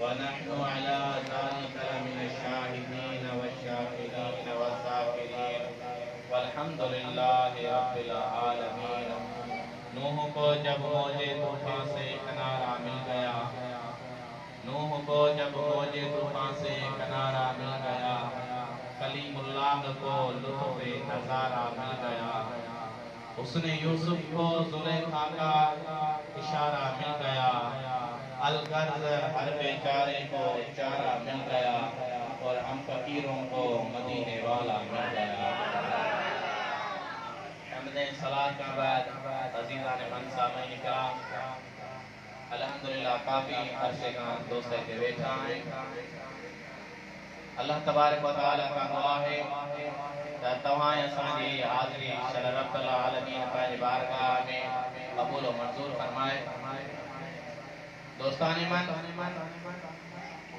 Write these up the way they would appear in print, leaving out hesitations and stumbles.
वनहनु अला ज़ालिका लमिन शाहिदीन वश्शाकिरीन वज़ाकिरीन वल्हम्दुलिल्लाहि रब्बिल आलमीन। नूह को जब मौजे तूफान से किनारा मिल गया, नूह को जब मौजे तूफान से किनारा मिल गया, कलीमुल्लाह को लुत्फ़े नज़ारा मिल गया, उसने यूसुफ को ज़ुलेखा का इशारा मिल गया, अलगर्ज़ हर बेचारे को चारा मिल गया और हम फकीरों को मदीने वाला मिल गया। हमने सलात का बाद अज़ीज़ान मन सामईन किराम, अल्हम्दुलिल्लाह काफ़ी अरसे का दोस्त के बैठा है। अल्लाह तबारक व तआला का दुआ है त तव्हां असांजी हाज़िरी शल रब्बुल आलमीन पंहिंजी बारगाह में क़बूल व मंज़ूर फरमाए। दोस्तान ईमान,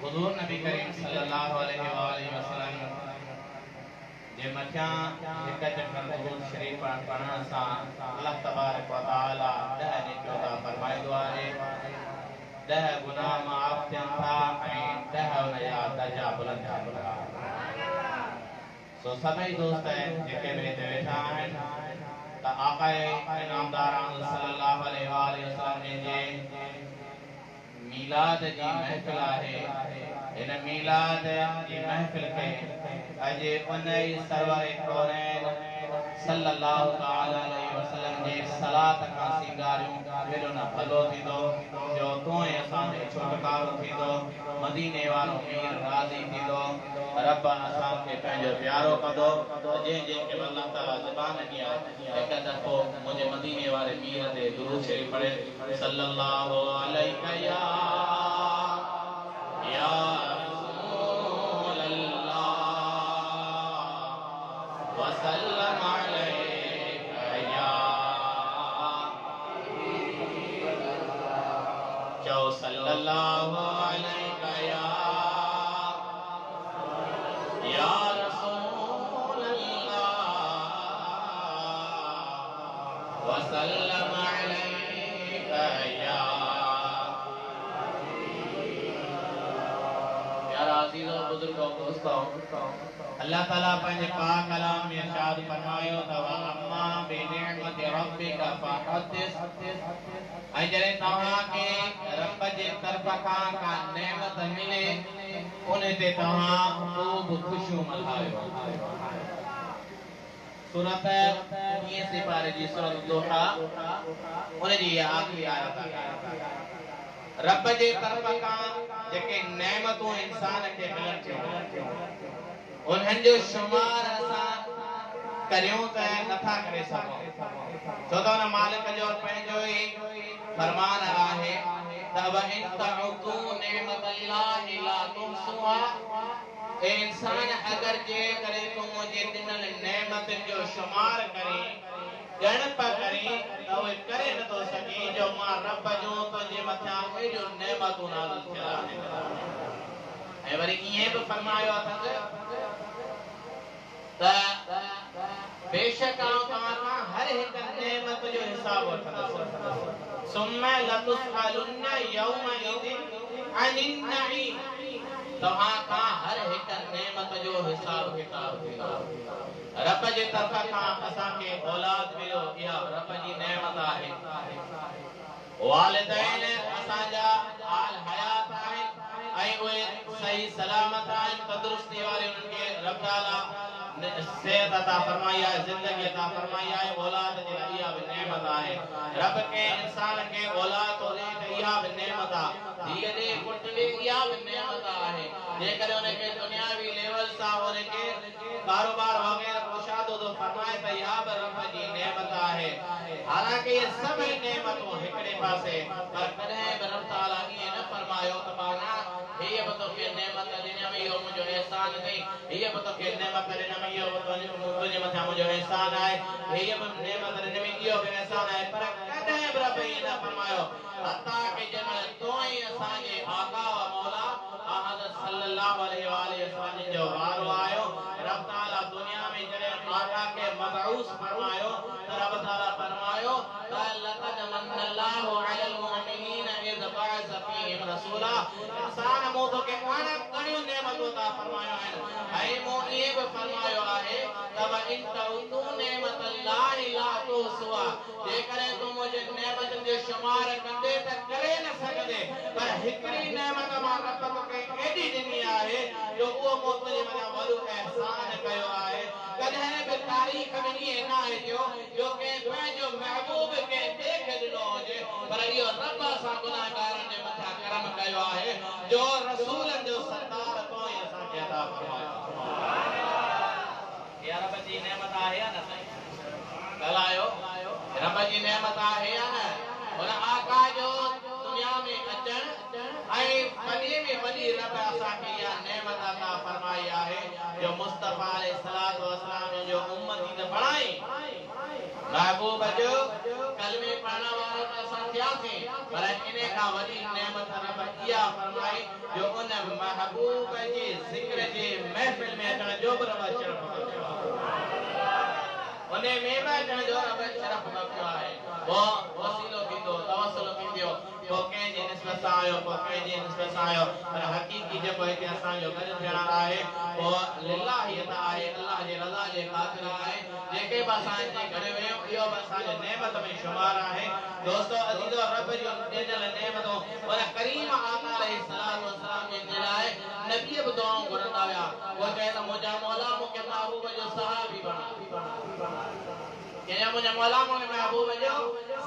हुज़ूर नबी करीम सल्लल्लाहु अलैहि वसल्लम जे मथियां हिक चकर दुरूद शरीफ पढ़ण सां अल्लाह तबारक व तआला 10 नेकियूं अता फरमाईंदो आहे, 10 गुनाह माफ़ थियनि था ऐं 10 हुनजा दर्जा बुलंद थियनि था। सो सभई दोस्त जेके बि हिते वेठा आहिनि त आक़ाए इनामदार सल्लल्लाहु अलैहि वसल्लम जे मीलाद जी महफ़िल आहे। इन मीलाद जी महफ़िल खे अॼु उन ई सरवर कौनैन सल्लल्लाहु तआला अलैहि वसल्लम जे सलात खां सींगारियूं, हेॾो न भलो थींदो जो तूं असांजो छुटकारो थींदो, मदीने वारो मीर राज़ी थींदो, रब असांखे पंहिंजो प्यारो कंदो। जंहिं जंहिंखे अल्लाह ताला ज़बान ॾिनी आहे हिकु दफ़ो मुंहिंजे मदीने वारे मीर ते दुरूद शरीफ़ पढ़े, सल्लल्लाहु अलैका या रसूल अल्लाह वसल्लम अलैका या, चओ सल्लल्लाहु अलैका या रसूल अल्लाह वसल्लम अलैका या। प्यारा अज़ीज़ो बुजुर्गो दोस्तो, अल्लाह ताला पंहिंजे पाक कलाम में इरशाद फरमायो त अम्मा बिनिअमति रब्बिका फहदिस, ऐं जॾहिं तव्हांखे रब जे तरफ़ खां का नेमत मिले उन ते तव्हां ख़ूब ख़ुशियूं मल्हायो। सूरत 20 सिपारे जी सूरत दोहा उन जी आख़िरी आयत आहे। रब जे तरफ़ खां जेके नेमतूं इंसान खे मिलनि थियूं उन्हनि जो शुमार असां करियूं त नथा करे सघूं, छो त हुन मालिक जो पंहिंजो ई फरमान आहे त वइन तउदू नेमतल्लाहि ला तुहसूहा, ए इंसान अगर जे करे तूं मुंहिंजे ॾिनल नेमतुनि जो शुमार करे ॼण पा करे त उहे करे नथो सघे जो मां रब जो तुंहिंजे मथां एॾियूं नेमतूं नाज़िल थियल आहिनि। ऐं वरी ईअं बि फरमायो अथसि त बेशक आउं तव्हां खां हर हिकु नेमत जो हिसाब वठंदुसि, सुम्मा लतुसअलुन्ना यौमइज़िन अनिन नईम, तव्हां खां हर हिकु नेमत जो हिसाब किताब थींदो। रब जे तरफ़ खां असांखे औलाद मिलियो, इहा रब जी नेमत आहे। वालिदैन असांजा हाल हयात आहिनि ऐं उहे सही सलामत आहिनि, तंदुरुस्ती वारे उन्हनि खे रब ताला सेहत अता फरमाई आहे, ज़िंदगी अता फरमाई आहे। औलाद जे लाइ इहा बि नेमत आहे। रब के इंसान खे औलाद थो ॾे त इहा बि नेमत आहे, धीअ ॾे पुटु ॾे इहा बि नेमत आहे। जेकॾहिं उनखे दुनियावी लेवल सां उनखे कारोबार वग़ैरह कुशादो थो फरमाए त इहा बि रब जी नेमत आहे। हालांकि ये सभई नेमतूं हिकिड़े पासे, पर कॾहिं बि रब ताला ईअं न फरमायो त माना हीअ बि तोखे नेमत ॾिनमि, इहो मुंहिंजो एहसान अथई, हीअ बि तोखे नेमत ॾिनमि, इहो तुंहिंजे मथां मुंहिंजो एहसान आहे, हीअ बि नेमत ॾिनमि, इहो बि एहसान आहे। पर कॾहिं बि रब ईअं न फरमायो हता कि जंहिंमहिल तूं ई असांजे आका व मौला हज़रत सल्लल्लाहु अलैहि वसल्लम जो वारो आयो, रब ताला दुनिया में जॾहिं आका खे मबऊस फरमायो त रब ताला फरमायो त लक़द मन्नल्लाहु अलल मुमिनीन इज़ बअस फीहिम रसूलन रसूला इंसान मो तो के आना कणियो नेमत अता फरमायो है ऐ मो ये भी फरमायो है तब इन तू नेमत अल्लाह ला तो सुआ जे करे तो मुझे नेमत जे शुमार कंदे त करे न सकदे पर हिकड़ी नेमत मा रब तो के एडी दिनी है जो वो मो तुझे मना वरु एहसान कयो है कदे बि तारीख में ये ना है जो के जो महबूब के देख दिनो जे पर यो रब सा गुनाहगारन जे मथा करम कयो है जो रसूलन जो सरदार तो असा के अता फरमायो या रब जी नेमत है या ना गलायो रब जी नेमत है या ना और आका जो दुनिया में अचन आई वडी में वडी रब असा के या नेमत अता फरमाया है जो मुस्तफा अलैहिस्सलातु वस्सलाम जो उम्मती ने बढ़ाई महबूब जो कलमे पढ़ने वालों का साथिया थे पर इन्हें का वडी नेमत रब किया फरमाई जो उन महबूब जी जिक्र जी महफिल में अचण जो रब शरफ बख्शो उन्हें में अचण जो रब शरफ बख्शो है वो वसीलो थींदो तवस्सुल थींदो पोके जे निस्बत आयो पोके जे निस्बत आयो पर हकीकी जे कोई के असा जो गज थियणा आहे वो लिल्लाही अता आहे अल्लाह जे रज़ा जे खातिर आहे जेके बसा जे घड़े वे यो बसा जे नेमत में शुमार आहे दोस्तों अजीजो रब जो दिल नेमतो और करीम आका अलैहिस्सलातु वस्सलाम जे दिलाए नबी अब दुआओं घुरंदा विया वो चए मुझा मौला मुके महबूब जो सहाबी बना के मुझा मौला मुके महबूब जो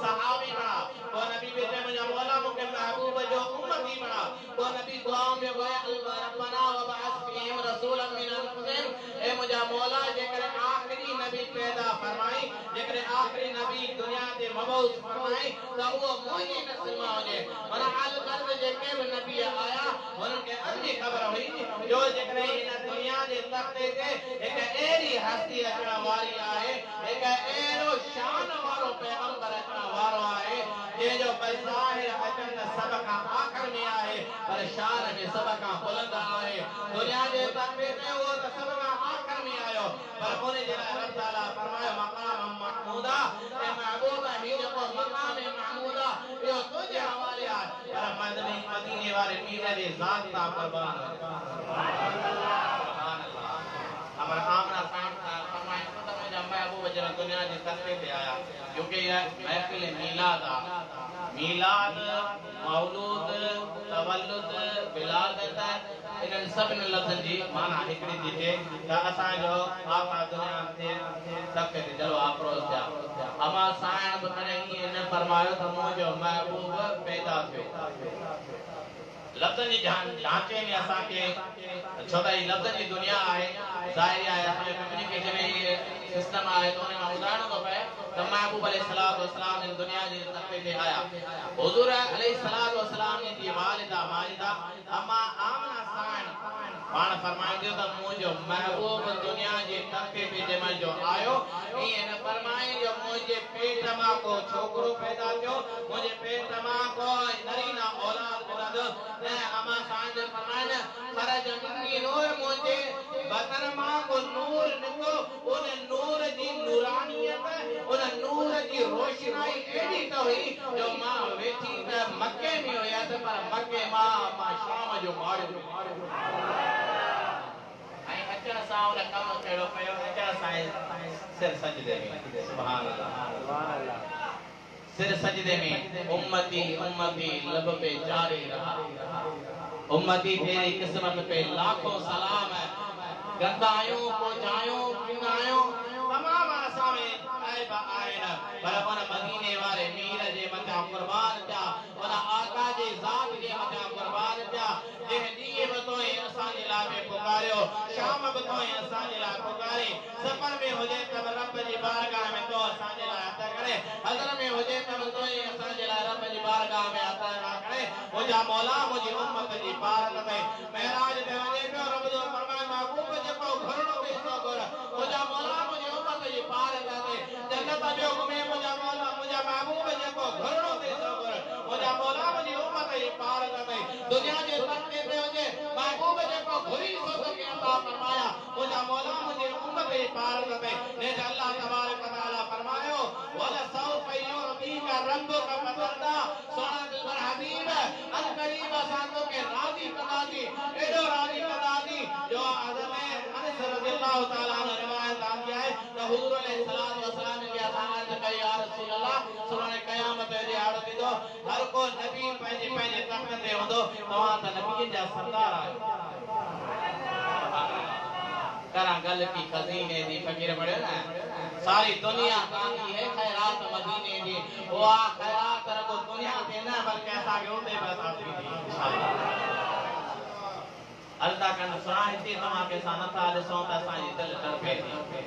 सहाबी बना वो नबी बेटे मुझा मौला मुके महबूब जो उम्मती बना वो नबी दुआओं में वो रब्बना व बअस फीहिम रसूलन मिन अनफुसिहिम ए मुझा मौला जेकर आखिरी नबी पैदा फरमाई जेकर आखिरी नबी दुनिया दे मबऊस फरमाई तो वो मोही नस्ल में होजे वना हाल कर्ज जेके भी नबी आया उनके अभी खबर हुई जो जेकर इन दुनिया दे तख्ते ते एक एरी हस्ती अचण वाली आहे एक एरो शान वालो पैगंबर अचण वारो आहे ये जो बज़ाहिर अचन सब का आखिर में आए पर शान में सब का बुलंद आए दुनिया दे तख्ते पे वो तो सब का आखिर में आयो पर कोने जरा रब ताला फरमाया मकाम महमूदा ए महबूब ही जो मकाम महमूदा यो तुझे हवाले आ पर मदनी मदीने वाले मीर दे जात ता कुर्बान सुभान अल्लाह हमारा आमना साहब फरमाया तो मुझे महबूब जरा दुनिया दे तख्ते पे आया क्योंकि ये महफिल मीलाद मीलाद मौलूद तवल्लुद विलादत इन सब लफ्ज़न जी माना हिकड़ी दिते त असा जो आका दुनिया ते तक ते चलो आप्रोज जा अमा सायन बने ही ने फरमायो त मुझो महबूब पैदा थियो लफ्ज़न जी ढांचे में असा के छोटा ही लफ्ज़न जी दुनिया है जाहिर है अपने कम्युनिकेशन में सिस्टम आए तो ने उदाहरण तो पे त महबूब अलैहिस्सलातु वस्सलाम ने दुनिया जी तख्ते पे आया हुजूर अलैहिस्सलातु वस्सलाम ने दी वालिदा मालिदा अम्मा आमना सायन पाण फरमाइंदो त मुझो महबूब दुनिया जे तख्ते पे जमा जो आयो ये न फरमाए जो मुझे पेट मां को छोकरो पैदा थियो मुझे पेट मां को नरीना औलाद मुराद ने अम्मा सायन फरमाए खरज मिनी नूर मुझे बदन मां को नूर निको उन नूर जी नूरानियत उन नूर जी रोशनाई एडी तो हुई जो मां वेठी त मक्के में हुया त पर मक्के मां शाम जो माड़ो आई अचण सा उन कम केड़ो पयो अचण सा सिर सजदे में सुभान अल्लाह सिर सजदे में उम्मती उम्मती लब पे जारी रहा उम्मती तेरी किस्मत पे लाखों सलाम है गंदायों को जायो पिनायो तमाम आसामे आए बा आए पर अपन मदीने वाले मीर जे मथा कुर्बान था और आका जे जात जे मथा कुर्बान था जे दिए बतोए असा जे लावे पुकारियो शाम बतोए असा जे ला पुकारी सफर में होजे तब रब जी बारगाह में तो असा जे ला अता करे हजर में होजे तब तोए असा जे ला रब जी बारगाह में अता करे मुझा मौला मुझी उम्मत जी पार लगे मेराज दे वजे पे रब जो फरमाए महबूब जेको घरनो पे तो कर मुझा मौला मुझी उम्मत जी पार लगे जन्नत जो घुमे मुझा मौला मुझा महबूब जेको घरनो पे तो कर मुझा मौला मुझी उम्मत जी पार लगे दुनिया जे तख्ते पे होजे महबूब जेको घुरी सो के अता फरमाया मुझा मौला मुझी उम्मत जी पार लगे ने अल्लाह तबारक व तआला फरमायो वला सौफ युरदी का रब्बुका फतरदा सोना दिलबर हबीब अन करीब साथों के राजी कदा दी एडो राजी कदा दी जो हज़रत अनस रज़ियल्लाहु ताला अन्हु रिवायत आंदी है त हुजूर अलैहिस्सलाम व सलाम के असांज कई या रसूल अल्लाह सुने क़यामत दे आड़ो दीदो हर को नबी पंहिंजे पंहिंजे तख्त ते हूंदो तव्हां त नबीन जा सरदार आहियो करा गल की खजीने दी फकीर पढ़ियो ना सारी दुनिया कांदी है खैरात मदीने दी वा खैरात रगो दुनिया ते ना बल्कि ऐसा के उते बता दी इंशाअल्लाह अल्लाह कन सुना हिते तमा के साथ था ॾिसो त असांजी दिल तड़पे थी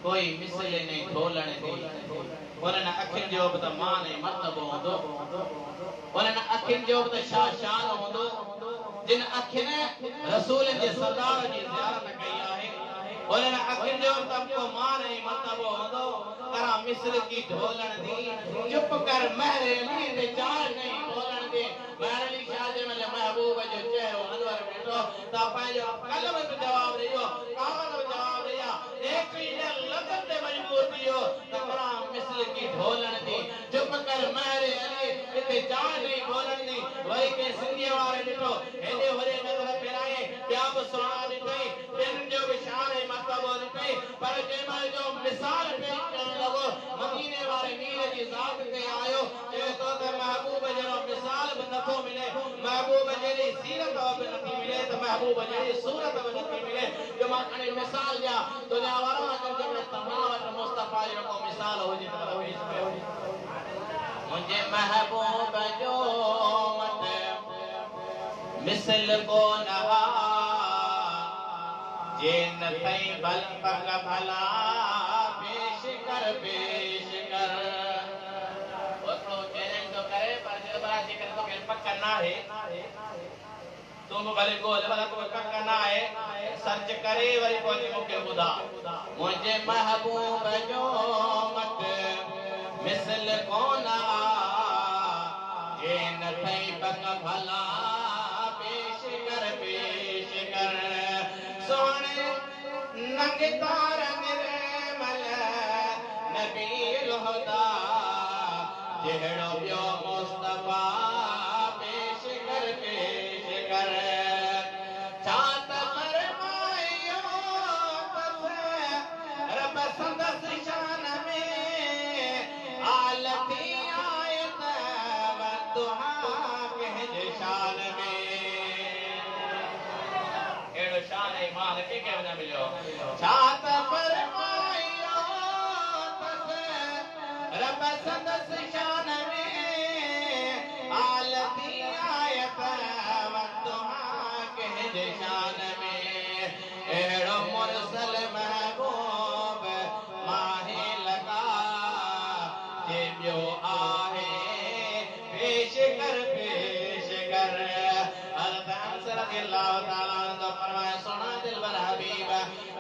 कोई मिसले नहीं ढोलण दी उन्हनि अखियुनि जो बि त मान ऐं मर्तबो हूंदो उन्हनि अखियुनि जो बि त शान हूंदो जिन अखियुनि रसूल जे सरदार जी ज़ियारत कई आहे उन्हनि अखियुनि जो बि को मान ऐं मर्तबो हूंदो करा मिस्र की ढोलण दी चुप कर महरे अली ते चार नहीं ढोलण दी महरे अली शाह जे मल महबूब जो चेहरो अनवर ॾिठो त पंहिंजो कलम बि जवाब ॾियो कागज़ बि जवाब ॾिया एक ही लगन ते मजबूर थियो त करा मिस्र की ढोलण दी चुप कर महरे अली इते चार नहीं ढोलण दी वरी के सिंधी वारे ॾिठो हेॾे होरे नज़र फेराए ॿिया बि सुहिणा ॾिठई ॿियनि जो बि शान ऐं मर्तबो ॾिठई पर जंहिंमहिल जो मिसाल पेश करण लॻो मदीने वारे मीर जी ज़ात ते आयो चयो त महबूब जहिड़ो मिसाल बि नथो मिले महबूब जहिड़ी सीरत बि नथी मिले त महबूब जहिड़ी सूरत बि नथी मिले जो मां खणी मिसाल ॾियां दुनिया वारा जंहिंमें तव्हां वटि मुस्तफ़ा जो को मिसाल हुजे त पेश कयो मुंहिंजे महबूब जो मत मिसल को नहा जे न थई भल पग भला पेश कर वो तो चैलेंज तो करे पर जब बड़ा जिक्र तो के पक्का ना है तुम भले गोल वाला को पक्का ना है सर्च करे वरी कोई मुके बुधा मुझे महबूब जो मत मिसल को ना जे न थई पग भला पेश कर सोने नंगे तार निर्मल नबील हुदा जेड़ो बियो मुस्तफा पेश कर चात फरमायो तस रब संदस शान में आलती आयत व दुआ के शान में एड़ो शान ईमान के न मिलियो छात फरमायो तस रब संदस शान में आलती आयत व दुआ के शान में एड़ो मुरसल महबूब माहे लगा जे बियो आहे पेश कर हज़रत अनस रज़ियल्लाहु ताला अन्हु फरमाए सोना दिलबर हबीब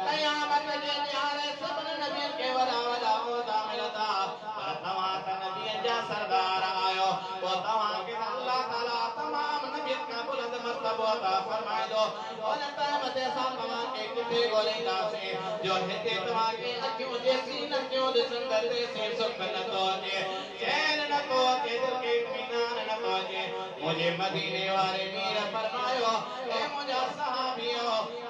क़यामत जे न्यारे सभन नबियन के वला होदा मिलदा पर तव्हां त नबियन जा सरदार आयो वो तव्हां के अल्लाह ताला तमाम नबियन का बुलंद मर्तबो अता फरमाए दो उन टाइम ते असां तव्हां के किथे ॻोल्हींदासीं जो हिते तव्हां के अखियूं जेसी नथियूं ॾिसंदड़ से सुख नथो अचे चैन नथो अचे दिल के इत्मीनान नथो अचे मुझे मदीने वाले मीर फरमायो ए मुझा सहाबियो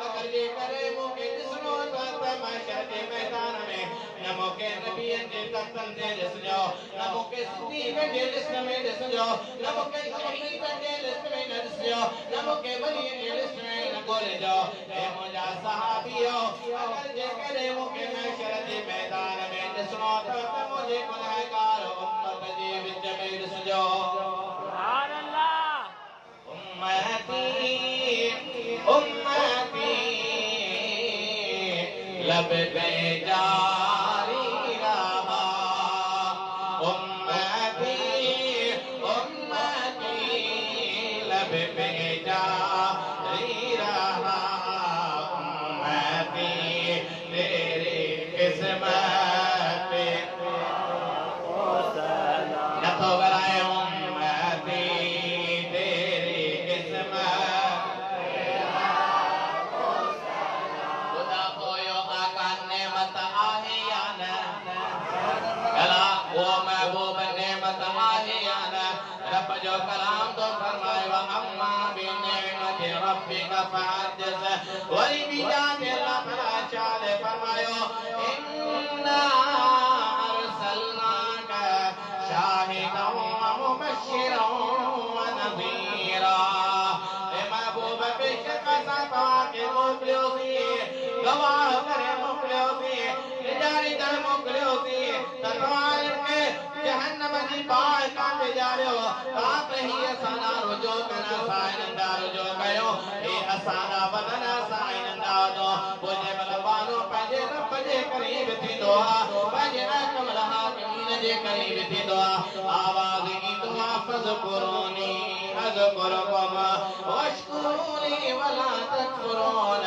अगर ये करे मुके ॾिसणो त महशर जे मैदान में न मुके नबियन जे तख्तन ते ॾिसजो न मुके सिद्दीक़ जे लिस्ट में ॾिसजो न मुके शहीद जे लिस्ट में न ॾिसजो न मुके वलीअ जे लिस्ट में न ॻोल्हिजो ए मुझा सहाबियो अगर जे करे मुके महशर जे मैदान में ॾिसणो त मुझे गुनहगार उम्मत जे विच में ॾिसजो सुभान अल्लाह उम्मती लब पे जारी रहा उम्मती लब पे जारी रहा उम्मती तेरी किस्मत नथो कराए उम्मती तेरी किस्मत खुदा कोयो आका नेमत आहे या न कला वो महबूब नेमत आहे या न रब जो कलाम तो फरमाए व अम्मा रब्बिका फहद्दिस वली बीजा के अल्लाह तआला चाहे फरमायो इन्ना अरसलनाका शाहिदन व मुबश्शिरन व नज़ीरा ए महबूब बेशक असां तव्हांखे मोकिलियोसीं गवाह करे मोकिलियोसीं निजारी कर मोकिलियोसीं त तव्हांखे जहन्नम जी बाहि कान ॾियारियो राति ही असां रुजो कना साइनंदा रुजो कयो हे असां बदन साइनंदा दो मुझे मलबानो पंहिंजे रब जे करीब थींदो आहे पंहिंजे अकमल हाकिमीन जे करीब थींदो आहे आवाज़ ईंदो आहे फज़कुरूनी अज़कुरुकुम वश्कुरूनी वला तकफुरून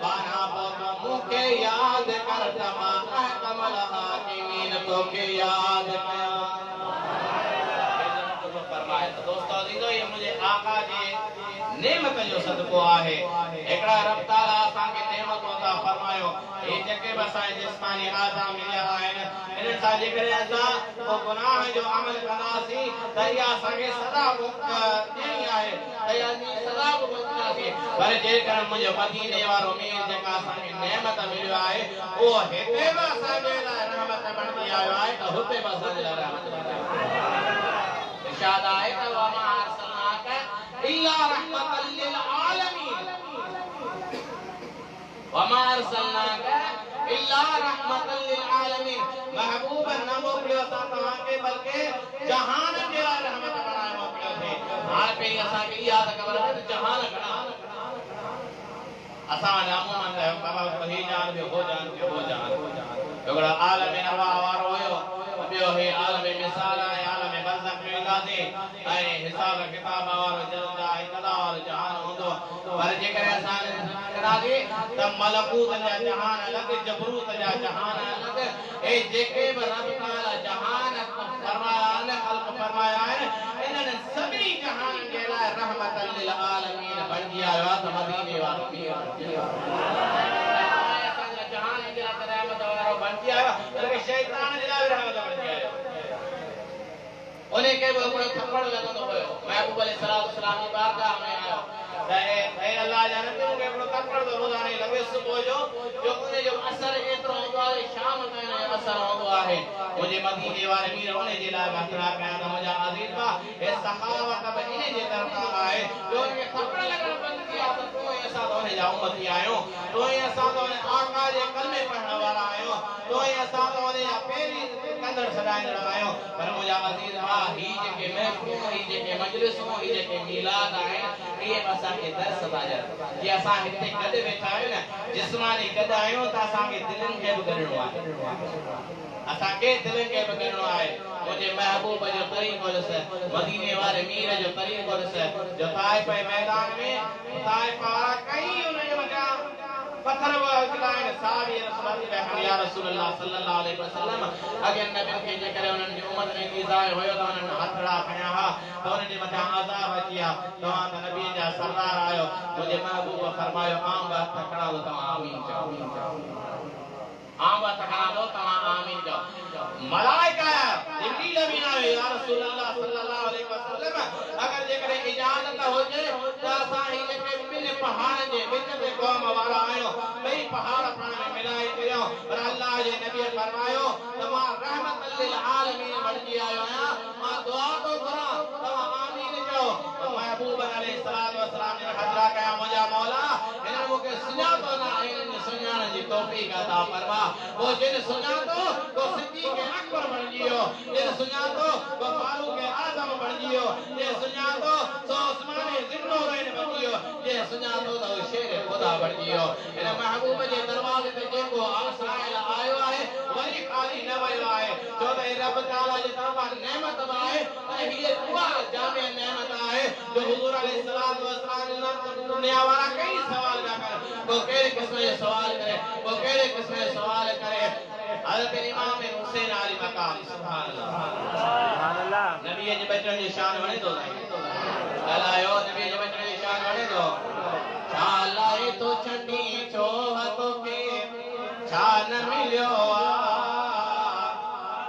बाना पोइ मूंखे यादि कर त मां अकमल हाकिमीन तोखे यादि कयां तो दोस्तों अजीजो ये मुझे आका जी नेमत जो सदको आहे एकड़ा रब ताला असा के नेमत अता फरमायो ए जके बसाए जिस्मानी आजा मिलिया आहिन इन सा जे करे असा वो गुनाह जो अमल कनासी दरिया संगे सदा देनी आहे दया जी सदा भुगतासी पर जे कर मुझे मदीने वारो मीर जका संगे नेमत मिलियो आहे ओ हेते बा संगे रहमत बनदी आयो आहे त हुते बा संगे रहमत इरशाद आए त वमा अरसलनाका इल्ला रहमतल लिल आलमीन वमा अरसलनाका इल्ला रहमतल लिल आलमीन महबूब न मोकिलियो असां तव्हांखे बल्कि जहान जे लाइ रहमत बणाए मोकिलियो थे हाणे पे असांखे इहा त ख़बर आहे त जहान घणा असां नामूमन बाबा वही जान बि हो जान हिकिड़ो आलम नवा वारो हुयो ॿियो हे आलम मिसाल आहे आलम बरज़ख में ईंदासीं ऐं हिसाब किताब वारो जल्द आहे कदा वारो जहान हूंदो पर जेकर असां कंदासीं त मलकूत जा जहान अलॻि जबरूत जा जहान अलॻि ऐं जेके बि रब ताला जहान फरमाया आहिनि ख़ल्क़ फरमाया आहिनि इन्हनि सभिनी जहाननि जे लाइ रहमतल लिल आलमीन बणिजी आयो आहे त मदीने वारो जहान जे लाइ रहमत वारो बणिजी आयो बल्कि शैतान जे लाइ रहमत बणिजी आयो उन्हें के ऊपर थप्पड़ लगंदो हुयो महबूब अलैहिस्सलाम जी बारगाह में आयो त ए अल्लाह जाने ते के ऊपर थप्पड़ दो रोजाने लगे सुबह जो उन्हें जो असर एतरो होंदो आहे शाम ताईं असर होंदो आहे मुझे मदीने वारे मीर उन्हें जे लाइ बखरा कया त मुझा अजीज बा ए सखावत बि इन्हें जे तरफा आहे जो के थप्पड़ लगण बंद किया त तो ऐसा तो ने जा उम्मती आयो तो ऐसा तो ने आका जे कलमे पढ़ने वाला आयो तो ऐसा तो ने पेरी कंदड़ सदाइण आयो पर मुझा अजीज बा ही जे के महफूज ही जे के मजलिस ही जे के मिलाद आए ये असा के दर्स बाजर जे असा हिते गड बैठा आयो न जिस्मानी गड आयो त असा के दिलन के भी करनो आहे असा के दिलन के भी करनो आहे मुझे महबूब जो तरीको से मदीने वाले मीर जो तरीको से जो ताइफ मैदान में ताइफ वाला कई उन्हें मजा पत्थर वगलाइन साहब या रसूलुल्लाह सल्लल्लाहु अलैहि वसल्लम अगे नबी के जे करे उनन जी उम्मत में ईज़ाय होयो त उनन हथड़ा खया हा त उनन जे मथा अज़ाब अचिया तवा त नबी जा सरदार आयो मुझे महबूब फरमायो आम बात खड़ा तो तवा आमीन चओ आम बात खड़ा दो तवा आमीन चओ मलाइका जिब्रील भी ना या रसूलुल्लाह सल्लल्लाहु अलैहि वसल्लम अगर जे करे इजाजत हो जे त असा ही जे के बिन पहाड़ जे विच में कौम वाला आयो कई पहाड़ पाण में मिलाए कयो पर अल्लाह जे नबी फरमायो तवा रहमतल लिल आलमीन बणजी आयो आया मां दुआ तो करा तवा आमीन चओ महबूब अलैहिस्सलाम ने हजरा कया मुझा मौला इन्हनि मूंखे सुञातो न इन्हनि सुञाण जी तौफीक अता फरमा वो जिन सुञातो तो सिद्दीक़ अकबर बणजी वियो जिन सुञातो तो फारूक आज़म बणजी वियो जे सुञातो तो उस्मान ज़िन्नूरैन बणजी वियो जे सुञातो तो शेर खुदा बणजी वियो इन महबूब जे दरवाज़े ते जेको आसाइल आयो आहे वरी खाली न वयो आहे छो त रब ताला जे तरफ़ां नेमत आहे ऐं हीअ उहा जामे नेमत आहे जो हुज़ूर अलैहिस्सलाम दुनिया वाला कई सवाल पिया कर को कहिड़े क़िस्म जो सवाल करे को कहिड़े क़िस्म जो सवाल करे हज़रत इमाम हुसैन अली मकाम सुभान अल्लाह नबी जे बचन जी शान वणे तो ॻाल्हायो नबी जे बचन जी शान वणे तो छा लाए तो छंडी छो हथो के छा न मिलियो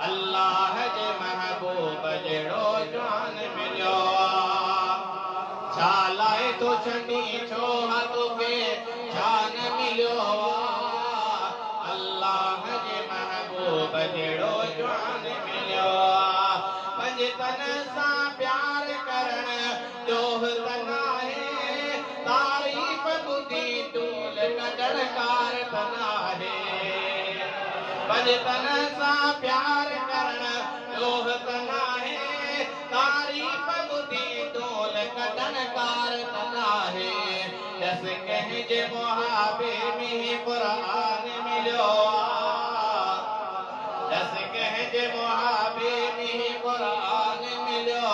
अल्लाह जे महबूब जहिड़ो जान मिलियो छा लाए तो खंडी छो हाथों के जान मिलो अल्लाह जे महबूब जेड़ो जान मिलो पंजतन सा प्यार करण जोह तना है तारीफ बुधी तूल कदर कार तना है पंजतन सा प्यार करण जोह तना है तारीफ बुधी तूल कदर कार तना है जस कह जे मुहाबे में कुरान मिलो जस कह जे मुहाबे में कुरान मिलो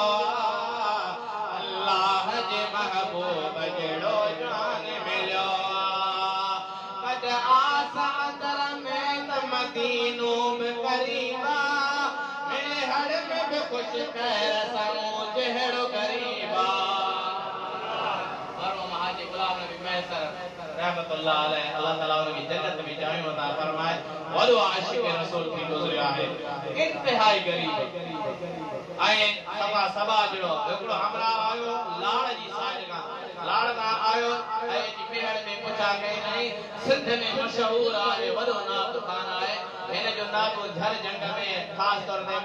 अल्लाह जे महबूब जेड़ो जान मिलो कद आसा दर में त मदीनो में करीबा मेरे हर में भी कुछ खैर समूह जेड़ो गरीबा गुलाम नबी मैसर रहमतुल्लाह अलैह अल्लाह ताला उनकी जन्नत में जाए अता फरमाए और वो आशिक रसूल थी गुजरिया है इंतहाई गरीब आए सभा जड़ो एकड़ो हमरा आयो लाड़ जी साज का लाड़ का आयो ऐ जी पेड़ में पूछा के नहीं सिंध में मशहूर आहे वडो नाम दुकान आहे इन जो नाम झर जंग में खास तौर ते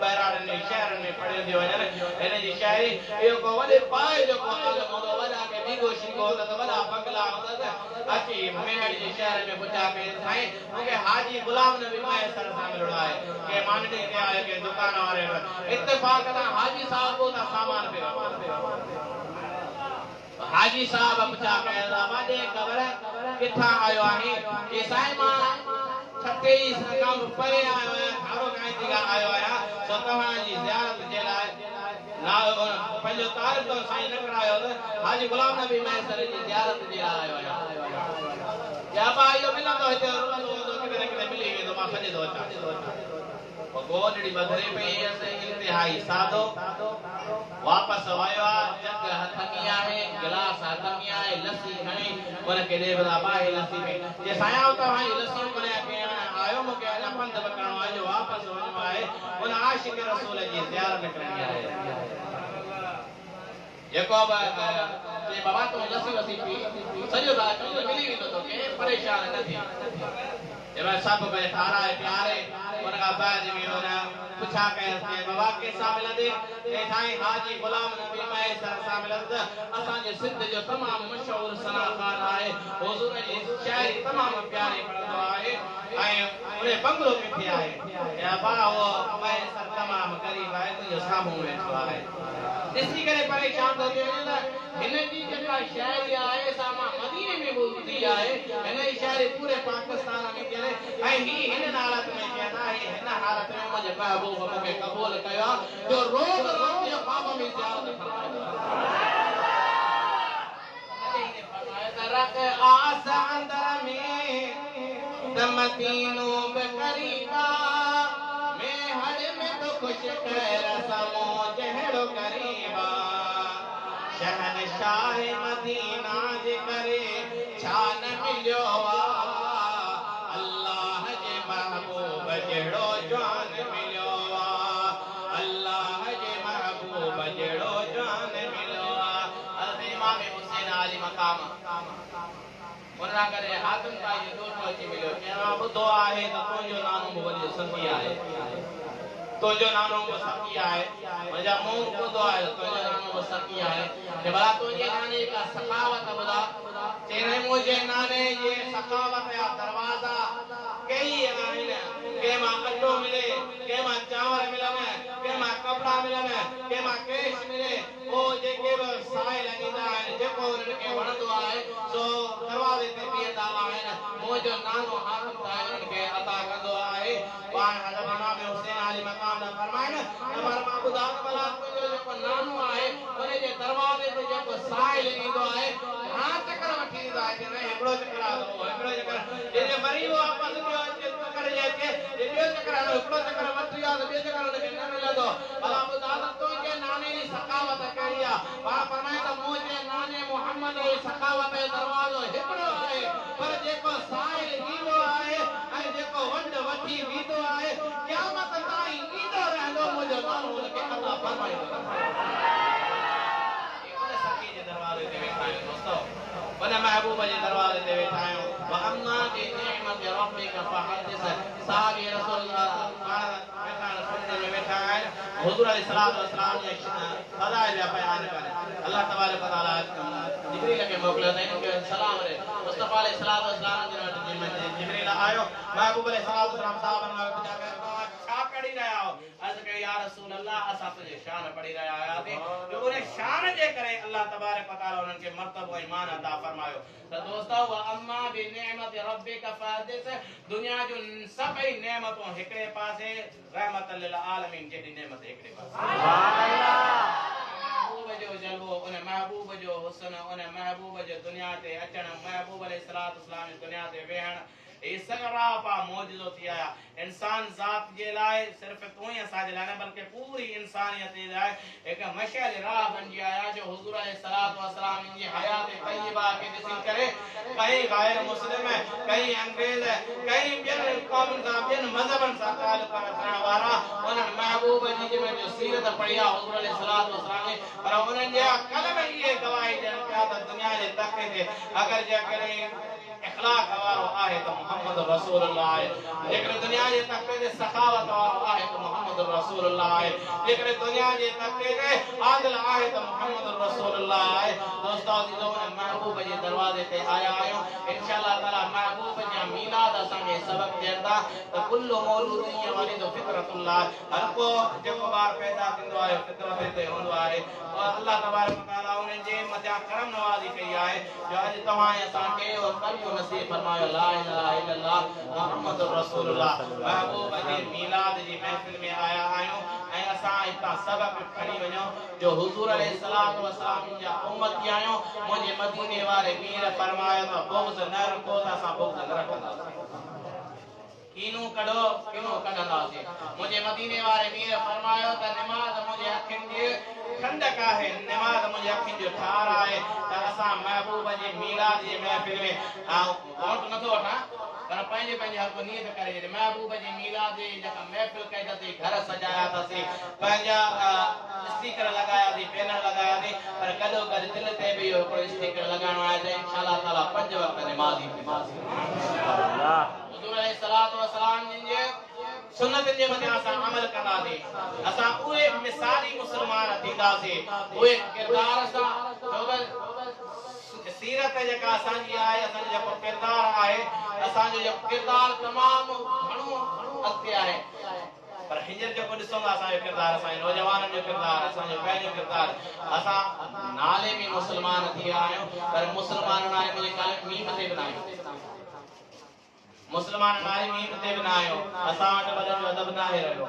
बहराड़न ने शहर में पढ़ियो दियो वञे इन जी शायरी इहो को वडे पाए जो को आलम होंदो वडा के बीगो शिंगो होंदो त वडा बंगला होंदा त अची मेहर जी शहर में पूछा के साईं मूंखे हाजी गुलाम नबी मैसर सां मिलणो आहे के मांडे के आए के दुकान वाले इत्तेफाक ना हाजी साहब को ता सामान पे हाजी साहब पूछा के वाडे खबर किथा आयो आहे के साईं मां 36 काम परे आयो है थारो काई जगह आयो है सो तव्हां जी ज़ियारत जे लाए ना पंजो तार तो साईं न करायो हाजी गुलाम नबी मैसर जी ज़ियारत जे आयो है या भाई मिला तो हिते रोलो किने किने मिली वे तो मां सजे दो अचा गोडड़ी बदरे पे ऐसे इंतहाई सादो वापस आयो जग हथमिया है गिलास हथमिया है लस्सी खणी उन के दे बला बाए लस्सी में जे साया तो हां लस्सी करे के आयो मुके अना पंध बकणो आयो वापस वणो आहे उन आशिक रसूल जी ज़ियारत करनी आहे जेको के बाबा तो लस्सी वसी पी सजो रात में मिली विंदो तो के परेशान न थी एवा सब पे थारा है प्यारे उनका बाद में होना पूछा के बाबा के सामने दे ए साईं हाजी गुलाम नबी मैसर सामने असा जे सिंध जो तमाम मशहूर सनाकार है हुजूर जी शायरी तमाम प्यारे पढ़दो आहे आए उन्हें बंगलो किथे आहे या बा वो मैसर तमाम करीब आहे तो सामू वेठो आहे दिसी करे परेशान हो गए इन जी जका शायरी आहे सामा मदीने में बोलती आहे इन शायरी पूरे पाकिस्तान में करे ऐ ही इन हालत में कहना है इन हालत में मुझे महबूब मुझे कबूल कया जो रोज रोज ये ख्वाब में ज़ियारत फरमाया रख आस अंदर में दमदीनो में करीबा मैं हर में तो खुश खैर समो जहरो करीबा शहनशाह मदीना जे करे छान मिलियो अल्लाह जे महबूब जेड़ो जान मिलियो अल्लाह जे महबूब जेड़ो जान मिलियो हज़रत इमाम हुसैन आली मकाम उनरा करे हातम का ये दो अची मिलियो के बुधो आहे त तुंहिंजो नानो वली सखी आहे तुंहिंजो नानो सखी आहे मुंहिंजा मुंह बुधो आहे तुंहिंजो नानो सखी आहे के भला तुंहिंजे नाने का सखावत बुधा चेने मुझे नाने ये सखावत या दरवाजा कई आहिनि के मां अटो मिले के मां चांवर मिलने के मां कपड़ा मिलने के मां केश मिले ओ जेके साए लगीदा है जेको उनके वणदो आहे सो दरवाजे ते बीहंदा आहिनि मुंहिंजो नानो हाकिम साहिब उनके अता कंदो आहे पाण हज़रत इमाम हुसैन आली मकाम ने फरमाए पर मां ॿुधा भला तुंहिंजो जेको नानो आहे उन जे दरवाजे ते जेको साए लगीदो आहे हां चक्कर वठी ईंदा आहे न हिकिड़ो चक्कर आहे हिकिड़ो चक्कर जे वरी वापस ॿियो चक्कर जे ॿियो चक्कर आहे हिकिड़ो चक्कर वठी आहे ॿियो चक्कर उनखे न मिलंदो भला ॿुधा त तुंहिंजे नाने जी सखावत कहिड़ी आहे पाण फरमाए त मुंहिंजे नाने मोहम्मद जी सखावत जो दरवाज़ो हिकिड़ो आहे पर जेको साए ईंदो आहे ऐं जेको वंड वठी वींदो आहे क़यामत ताईं ईंदो रहंदो मुंहिंजो नानो उनखे अता फरमाईंदो उन सखी जे दरवाज़े ते वेठा महबूब जे दरवाजे ते वेठा आहियूं व अम्मा बि निअमत रब्बिक फहदिस साहबी रसूल वेठा सुनने में वेठा आहिनि हुजूर अलैहिस्सलातु वस्सलाम जे फज़ाइल जा बयान कनि अल्लाह तबारक व तआला जिब्रील खे मोकिलियो त इनखे सलाम ॾे मुस्तफ़ा अलैहिस्सलातु वस्सलाम जे वटि जिब्रील आयो महबूब अलैहिस्सलातु वस्सलाम साहबनि खां पुछा छा पढ़ी रहिया हो अर्ज़ कई या रसूल अल्लाह असां तुंहिंजी शान पढ़ी रहिया आहियासीं जो उन शान जे करे अल्लाह तबारक व तआला उन्हनि खे मर्तबो ईमान अता फरमायो त दोस्तो व अम्मा बि निअमत रब्बिक फहदिस दुनिया जो सभई नेमतूं हिकिड़े पासे रहमत लिल आलमीन जेॾी नेमत हिकिड़े पासे महबूब जो जलवो उन महबूब जो हुस्न उन महबूब जो दुनिया ते अचण महबूब अलैहिस्सलातु वस्सलाम दुनिया ते वेहण ये सगरापा मौजूदो थी आया इंसान जात जे लाए सिर्फ तू ही असाजे लाए बल्कि पूरी इंसानियत जे लाए एक मशाल राह बन आया जो हुजूर अलैहिस्सलातु वस्सलाम जी हयात तय्यबा के दिसी करे कहीं गैर मुस्लिम है कहीं अंग्रेज है कहीं बिन कौम सा बिन मजहबन सा ताल्लुक रखण वारा उन महबूब जी में जो सीरत पढ़िया हुजूर अलैहिस्सलातु वस्सलाम ने पर उन्हनि जे कलम ये गवाही ॾियनि पिया त दुनिया जे तख़्ते ते अगर जे करे इखलाक वारो आहे त मोहम्मद रसूलुल्लाह आहे जेकर दुनिया जे तख़्ते ते सखावत वारो आहे त मोहम्मद रसूलुल्लाह आहे जेकर दुनिया जे तख़्ते ते आदिल आहे त मोहम्मद रसूलुल्लाह आहे दोस्तो अज़ीज़ो महबूब जे दरवाजे ते आया आहियूं इंशाअल्लाह ताला महबूब जा मीलाद असांखे सबक ॾियंदा त कुल्लु मौलूदिन यवलिदु फितरतुल्लाह हर को जेको ॿार पैदा थींदो आहे फितरत ते हूंदो आहे और अल्लाह तबारक व तआला उन्हनि जे मथां करम नवाज़ी कई आहे जो अॼु तव्हां असांखे कल्ब नसीब फरमायो ला इलाहा इल्लल्लाह मुहम्मद रसूलुल्लाह महबूब जे मीलाद जी महफिल में आया आहियूं ऐं असां हितां सबक खणी वञो जो हुजूर अलैहिस्सलातु वस्सलाम जा उम्मती आहियूं मुंहिंजे मदीने वारे मीर फरमायो त बुग़्ज़ न रखो त असां बुग़्ज़ न रखंदासीं कीनू कढो कीनू कढंदासीं मुंहिंजे मदीने वारे मीर फरमायो त नमाज़ मुंहिंजे अखियुनि जी ठंडक आहे नमाज़ मुंहिंजे अखियुनि जो ठार आहे त असां महबूब जे मीलाद जे महफिल में वोट नथो वठां पर पंहिंजे पंहिंजे हर को नियत करे छॾे महबूब जे मीलाद जी जेका महफिल कई अथसीं घर सजाया अथसीं पंहिंजा स्पीकर लॻायासीं बैनर लॻायासीं पर गॾो गॾु दिल ते बि इहो हिकिड़ो स्पीकर लॻाइणो आहे त इंशाअल्लाह ताला 5 वक़्त नमाज़ी थींदासीं हुजूर अलैहिस्सलातु वस्सलाम जे सुन्नत जे मथां असां अमल कंदासीं असां उहे मिसाली मुस्लमान थींदासीं उहे किरदार सां सीरत जेका असांजी आहे असांजो जेको किरदार आहे असांजो जेको किरदार तमामु घणो अॻिते आहे पर हींअर जेको ॾिसूं था असांजो किरदार असांजे नौजवाननि जो किरदार असांजो पंहिंजो किरदार असां नाले में मुस्लमान थी विया आहियूं पर मुस्लमान नाले मुंहिंजे काल मीम ते बि न आहियूं मुस्लमान नाले मीम ते बि न आहियूं असां वटि वॾनि जो अदब न आहे रहियो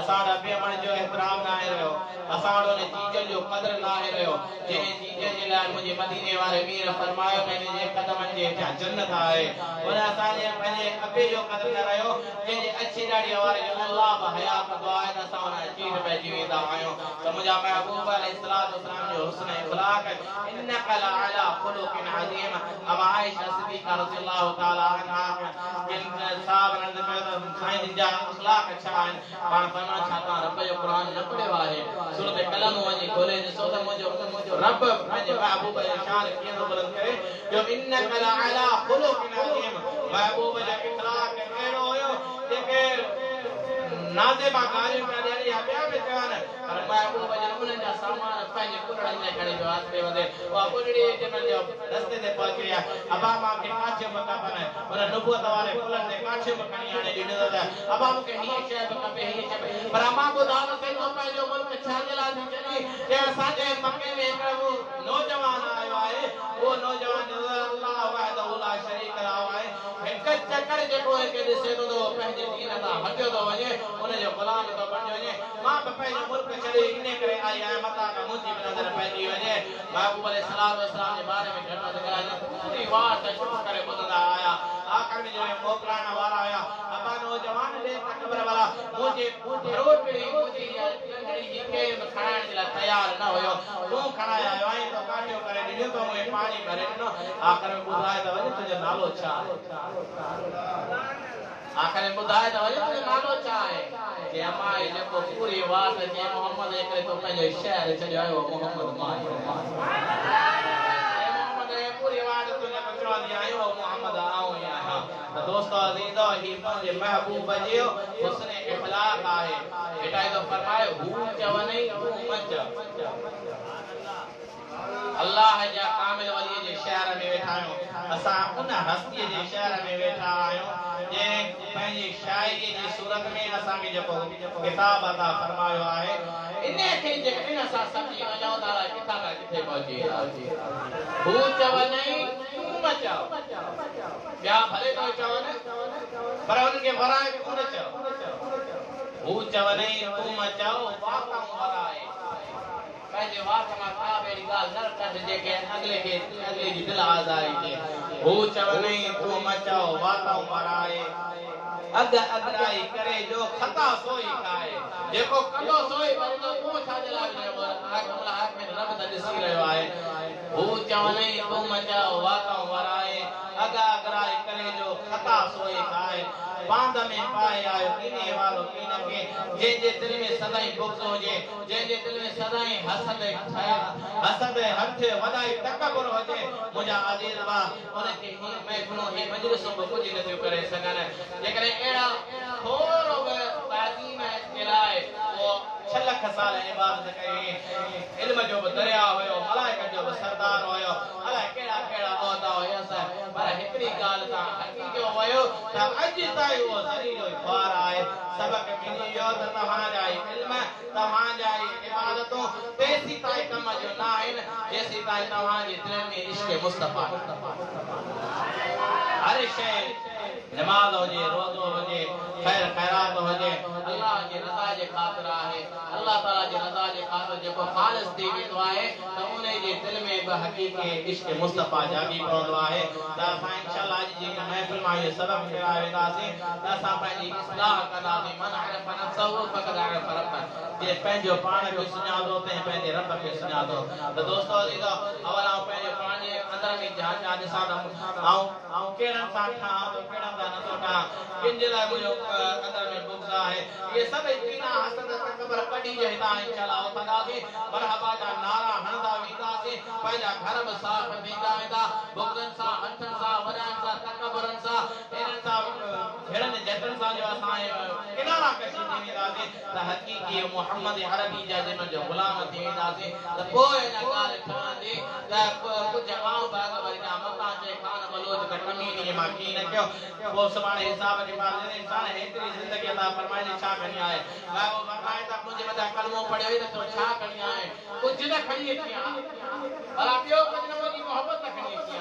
असां वटि अबे अमण जो एतिराम न आहे रहियो असां वटि जीजन जो क़दुरु न आहे रहियो जंहिं जीजन जे लाइ मुंहिंजे मदीने वारे मीर फरमायो पंहिंजे जे क़दमनि जे हेठां जन्नत आहे उन असांजे पंहिंजे अबे जो क़दुरु न रहियो जंहिंजे अछी ॾाढ़ीअ वारे जो अल्लाह बि हयात कंदो आहे त असां उन चीर पइजी वेंदा आहियूं त मुंहिंजा महबूब अलैहिस्सलातु वस्सलाम जो हुस्न इख़लाक़ इन्नक लअला ख़ुलुक़िन अज़ीम अब आयशा सिद्दीक़ा रज़ियल्लाहु ताला अन्हा जिन साहब नंद में साईं जा अख़लाक़ छा आहिनि पाण फरमाए छा तव्हां रब जो क़ुरान न पढ़ियो आहे सूरत कलम वञी खोले ॾिसो त मुंहिंजो रब पंहिंजे महबूब जो शान कीअं थो बुलंद करे जो इन्नक लअला ख़ुलुक़िन अज़ीम महबूब जो इख़लाक़ अहिड़ो हुयो जेके नाज़िबा ॻाल्हियूं पिया ॾियनि या ॿिया बि चवनि पर महबूब जे उन्हनि जा सामान पंहिंजे कुरड़नि में खणी वियो हथ में वधे उहा कुरड़ी जिन्हनि जो रस्ते ते पहुची विया अबा मूंखे काठियूं बि खपनि उन नुबूअत वारे फुलनि ते काठियूं बि खणी आणे ॾिनो त अबा मूंखे हीअ शइ बि खपे हीअ शइ पर अम्मा ॿुधायो त सही पंहिंजो मुल्क छाजे लाइ थी चली जे असांजे मके में हिकिड़ो नौजवान आयो आहे उहो नौजवान अल्लाह वहदहु ला शरीक ला आहे हिकु चकर जेको हिते ॾिसे थो त पंहिंजे दीन तां हटियो थो वञे उनजो गुलाम थो बणिजी वञे मां बि पंहिंजो मुल्क छॾे इन करे आई आहियां मथां खां मुंहिंजी बि नज़र पइजी वञे महबूब अलैहिस्सलातु वस्सलाम जे बारे में घटि पूरी वात शुरू करे ॿुधंदा आया आख़िर में जो मोकिलाइण वारा हुया अबा नौजवान ॾे त ख़बर वारा मुंहिंजे रोटड़ी मुंहिंजी लंगड़ी जी केर बि खाइण जे लाइ तयारु न हुयो तूं खणाए आयो आहीं तो काठियूं करे ॾिनियूं तो मूंखे पाणी भरे ॾिनो आख़िर में ॿुधाए त वञे तुंहिंजो नालो छा आहे आखिर में ॿुधाए त वञे तुंहिंजो नालो छा आहे जे अम्मा जेको पूरी वात जे मोहम्मद हिकिड़े तो पंहिंजो शहर छॾियो आहे मोहम्मद मां मोहम्मद पूरी वात तुंहिंजो हिकिड़ो ॾींहुं आयो मोहम्मद आऊं या त दोस्तो अज़ीज़ो ही मुंहिंजे महबूब जो हुस्न इखलाक आहे हेठा तो फरमायो हू चवने तू मच अल्लाह जा कामिल वली जे शहर में वेठा आहियूं असां उन हस्ती जे शहर में वेठा आहियूं जे पंहिंजी शायरी जी सूरत में असां खे जेको किताब अता फरमायो आहे इन खे जे इन सां सम्झी वञो त किथां खां किथे पहुची हू चवने तू मचो ॿिया भले तो चवनि पर उनखे वराए कोन चओ हू चवने तू मचो वाक़अ वराए पंहिंजे वाक मां का बेड़ी ॻाल्हि न कढ जेके अगले जी दिल आज़ारी थे हू चवने तू मचो वाक़अ वराए अगराई करे जो खता सोई खाए जेको कंदो सोई बंदो को छा जे लाइ हाक में रब त ॾिसी रहियो आहे हू चवने तू मचो वाक़अ वराए अगराई करे जो खता सोई खाए बांध में पाए आयो कीने वालो कीने के जे दिल में सदाई बुग़्ज़ होजे जे दिल में सदाई हसद हथ वदाई तकबर होजे मुजा अजीज बा उनके ही महफिलों ही मजलिसों में कुछ न थियो करे सगन लेकिन एड़ा थोरो ताज़ीम के लाए वो 6 लाख साल इबादत कई इल्म जो दरिया होयो मलाइका जो सरदार होयो अला केड़ा केड़ा ओदा होया सा पर हिकड़ी गाल ता हकीको वयो त अज ताई वो जरीलो बार आए सबक मिली यो त तहां जाई इल्म तहां जाई इबादतों तेसी ताई कम जो ना आइन जैसी ताई तहां जे दिल में इश्क मुस्तफा हर शय नमाज होजे रोज़ो होजे खैर खैरात होजे अल्लाह जी रज़ा जे खातिर आहे अल्लाह ताला जी रज़ा जे खातिर जेको खालिस थी वेंदो आहे त उन जे दिल में बि हक़ीक़ी इश्क मुस्तफा जागी पवंदो आहे त असां इंशाअल्लाह अॼु जी महफ़िल मां इहो सबक खणा वेंदासीं त असां पंहिंजी इस्लाह कंदासीं मन अरफ़ नफ़्सहु फ़क़द अरफ़ रब्बह जे पंहिंजो पाण खे सुञाणो ते पंहिंजे रब खे सुञाणो त दोस्तो अज़ीज़ो अवल आऊं पंहिंजे पाण जे अंदर में जांच ॾिसां त आऊं कहिड़नि सां ठाहां थो कहिड़नि सां नथो ठाहां किन जे लाइ मुंहिंजो अंदर में बुग़्ज़ आहे ये सब कीना हसद तकबर कढी जे हितां इंशाअल्लाह उथंदासीं मरहबा जा नारा हणंदा वेंदासीं पंहिंजा घर बि साफ़ थींदा वेंदा बुग़्ज़नि सां हथनि सां वॾनि सां तकबरनि सां इन्हनि सां भेड़नि जटनि सां जो असां किनारा कशी थी वेंदासीं त हक़ीक़ी मोहम्मद अरबी जा जंहिंमहिल जो ग़ुलाम थी वेंदासीं त पोइ इन ॻाल्हि ठहंदी त कुझु आऊं बाग वरी जा मता जे खान बलोच त कमीनी मां की न कयो पोइ सुभाणे हिसाब के बाद इंसान हेतिरी ज़िंदगी अता फरमाए छा करनी आहे वो फरमाए त मुंहिंजे मथां कलमो पढ़ियो त तो छा करनी आहे कुझु न खणी अची भला ॿियो कुझु न मुंहिंजी मोहबत न खणी अची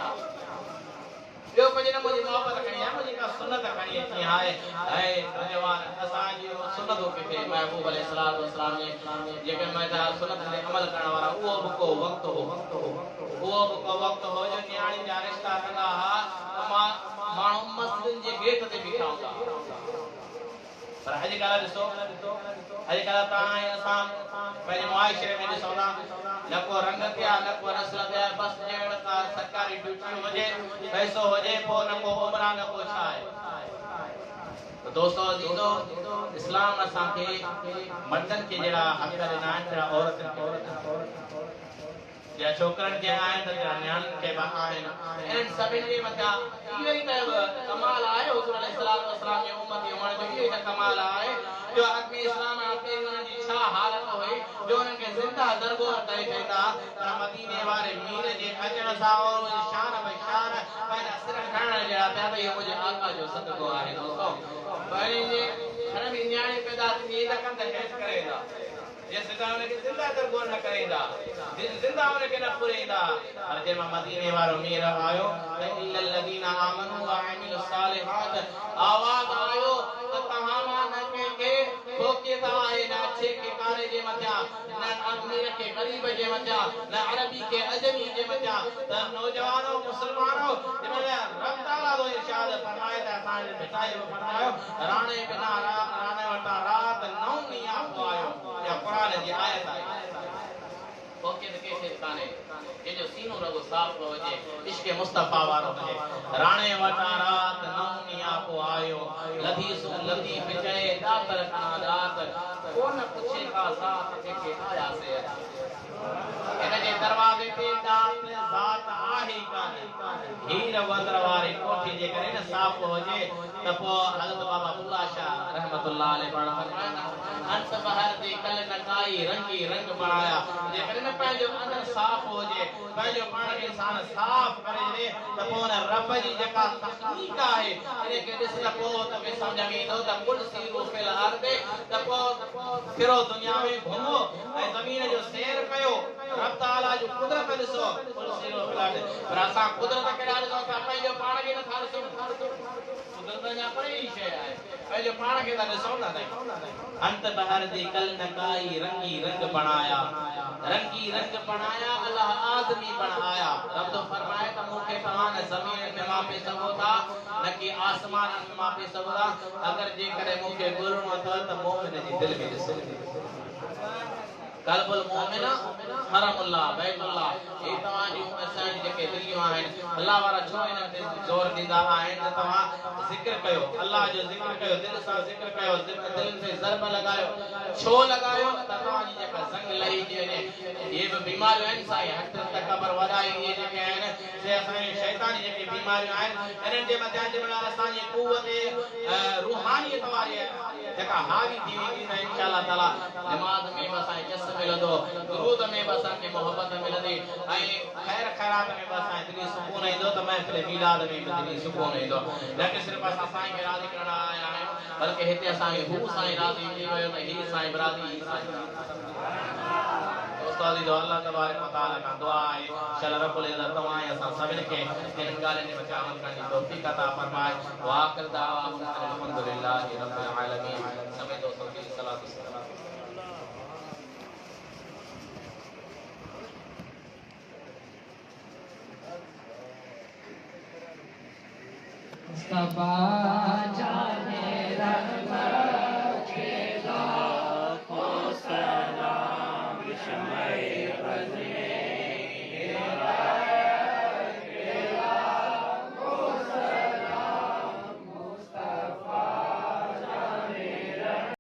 ॿियो कुझु न मुंहिंजी मोहबत खणी आहे मुंहिंजी का सुन्नत खणी अची आहे ऐं जवान असांजी सुन्नतों खे महबूब अलैहिस्सलातु वस्सलाम ने जेके मथा सुन्नत ते अमल करण वारा उहो बि को वक़्तु हो जो न्याणी जा रिश्ता कंदा हा माण्हू मस्जिद जे गेट ते बीठा हूंदा पर अॼुकल्ह ॾिसो अॼुकल्ह तव्हां ऐं असां पंहिंजे मुआशिरे में ॾिसूं था न को रंग थिया न को नस्ल थिया बसि ॼण का सरकारी ड्यूटी हुजे पैसो हुजे पोइ न को उमरा न को छा आहे तो दोस्तो अज़ीज़ो इस्लाम असांखे मर्दनि खे जहिड़ा हक़ ॾिना आहिनि जहिड़ा औरतुनि खे या छोकरनि खे आहिनि त जहिड़ा नियाणियुनि खे बि आहिनि इन्हनि सभिनी जे मथां इहो ई त कमाल आहे हुज़ूर अलैहिस्सलातु वस्सलाम जी उम्मती हुअण जो इहो ई त कमाल आहे जो अॻिमें इस्लाम अॻिमें उन्हनि जी छा हालत हुई जो उन्हनि खे ज़िंदा दरगोर करे चईंदा पर मदीने वारे मीर जे अचण सां शान बशान पंहिंजा सिर खणण जहिड़ा पिया त इहो मुंहिंजे आका जो सदको आहे दोस्तो पंहिंजे घर में नियाणी पैदा थींदी त कंद हेठि करेंदा ये सिदा उनके जिंदा दरगोर न करेंदा जिंदा उनके न पुरेंदा पर जंहिंमां मदीने वारो मीर आयो त इल्लल लदीना आमनू व अमिलुस सालिहात आवाज़ आयो त तव्हां मां न कंहिंखे फोकियत आहे न अच्छे के कारे जे मथियां न अमीर के गरीब जे मथियां न अरबी के अजमी जे मथियां त नौजवानो मुसलमानो जंहिंमहिल रब ताला जो इरशाद फरमाए त असांजे बितायो फरमायो राणे बिना राणे वटां रात नौ ॾींहं आयो या कुरान जी आयत आहे फोकियत के काने ये जो सीनो रगो साफ होजे इश्क मुस्तफा वारो हुजे राणे वटा रात नौनिया को आयो लधी बिचाए दातर खाना दात कोन पुछे का साथ के आया से इन जे दरवाजे ते दात ज़ात आहे काने हीर वंदर वारी कोठी जे करे न साफ हो जे त पो हज़रत बाबा बुल्ला शाह रहमतुल्लाह अलैह पढ़ा अंत बहर दी कल नकाई रंगी रंग बनाया जे करे न पंहिंजो अंदर साफ हो जे पंहिंजो पाण खे इंसान साफ करे जे त पो न रब जी जेका तखलीक आहे इन खे ॾिस त पो तोखे सम्झ में ईंदो त कुल सीरो फिल अर्द त पो फिरो दुनिया में घुमो ऐं ज़मीन जो सैर कयो रब ताला जो कुदरत ॾिसो कुल सीरो फिल अर्द पर असां कुदरत केॾा ॾिसो असां पंहिंजो पाण खे नथा ॾिसूं कुदरत जा परे ई शइ आहे पंहिंजो पाण खे त ॾिसूं था अंत बहर दी कल नकाई रंगी रंग बनाया अल्लाह आदमी बनाया रब तो फरमाए त मूंखे तव्हां न ज़मीन में मापे सघो था न कि आसमान में मापे सघो था अगर जे करे मूंखे ॻोल्हणो अथव त मोमिन जी दिल में ॾिसो कल्बुल मोमिन हरमुल्लाह बैतुल्लाह ये तव्हां जूं असां जेके दिलियूं आहिनि अल्लाह वारा छो इन ते ज़ोर ॾींदा आहिनि त तव्हां ज़िक्र कयो अल्लाह जो ज़िक्र कयो दिल सां ज़िक्र कयो दिल ते ज़रब लगायो छो लगायो त तव्हांजी जेका ज़ंग लही थी वञे ये भी बीमारियूं आहिनि साईं हथ तकबर वॾाई इहे जेके आहिनि से असांजी शैतानी जेके बीमारियूं आहिनि इन्हनि जे मथां जंहिंमहिल असांजी क़ुवत रूहानियत वारी जेका हावी थी वेंदी त इंशाअल्लाह ताला नमाज़ में बि असांखे जस मिलंदो दुरूद में बि असांखे मोहबत मिलंदी ऐं ख़ैर ख़ैरात में बि असांखे दिली सुकून ईंदो त महफ़िल मीलाद में बि दिली सुकून ईंदो न कि सिर्फ़ु असां साईं खे राज़ी करण आया आहियूं बल्कि हिते असांखे हू साईं राज़ी थी वियो त हीअ साईं राज़ी उस्तादी जो अल्लाह तबारक व तआला का दुआ है चल रब्बुल इज्जत तवां असां सभिनी खे इन ॻाल्हियुनि में अमल करण जी तौफ़ीक़ अता फरमाए व आखिर दावा अल्हम्दुलिल्लाहि रब्बिल आलमीन सभी दोस्तों की सलात सलाम मुस्तफा जाने रहमत के लाखों सलाम शम्मे